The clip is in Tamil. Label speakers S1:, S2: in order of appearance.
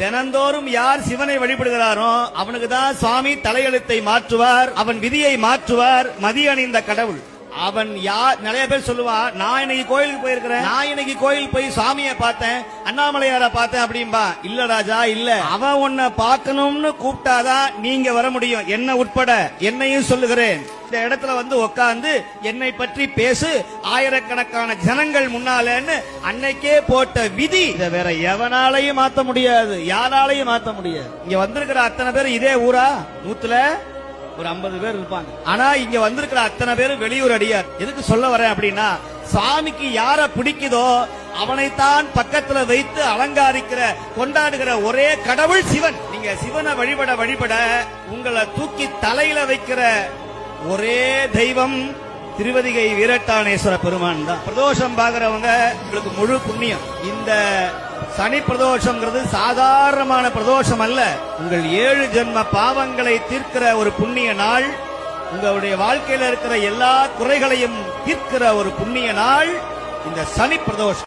S1: தினந்தோறும் யார் சிவனை வழிபடுகிறாரோ அவனுக்கு தான் சுவாமி தலையெழுத்தை மாற்றுவார், அவன் விதியை மாற்றுவார். மதி அணிந்த கடவுள் அவன் யார்? நிறைய பேர் சொல்லுவான், நான் இன்னைக்கு கோயிலுக்கு போயிருக்கிறேன், நான் இன்னைக்கு கோயில் போய் சாமியை பார்த்தேன், அண்ணாமலையார பார்த்தேன் அப்படின்பா. இல்ல ராஜா, இல்ல. அவன் உன்னை பார்க்கணும்னு கூப்பிட்டாதான் நீங்க வர முடியும், என்ன உட்பட. என்னையும் சொல்லுகிறேன், இந்த இடத்துல வந்து உட்கார்ந்து என்னை பற்றி பேசு ஆயிரக்கணக்கான ஜனங்கள் முன்னாலன்னு அன்னைக்கே போட்ட விதி. இதை வேற எவனாலையும் மாத்த முடியாது, யாராலையும் மாத்த முடியாது. இங்க வந்திருக்கிற அத்தனை பேர் இதே ஊரா? 100ல ஒரு 50 பேர் இருப்பாங்க. ஆனா இங்க வந்திருக்கிற அத்தனை பேர் வெளியூர் அடியார். எதுக்கு சொல்ல வரேன் அப்படின்னா, சாமிக்கு யார பிடிக்குதோ அவனைத்தான் பக்கத்துல வைத்து அலங்காரிக்கிற கொண்டாடுகிற ஒரே கடவுள் சிவன். நீங்க சிவனை வழிபட வழிபட உங்களை தூக்கி தலையில வைக்கிற ஒரே தெய்வம் திருவதிகை வீரட்டானேஸ்வர பெருமான் தான். பிரதோஷம் பாக்குறவங்க உங்களுக்கு முழு புண்ணியம். இந்த சனி பிரதோஷம்ங்கிறது சாதாரணமான பிரதோஷம் அல்ல. உங்கள் 7 ஜென்ம பாவங்களை தீர்க்கிற ஒரு புண்ணிய நாள், உங்களுடைய வாழ்க்கையில இருக்கிற எல்லா குறைகளையும் தீர்க்கிற ஒரு புண்ணிய நாள் இந்த சனி பிரதோஷம்.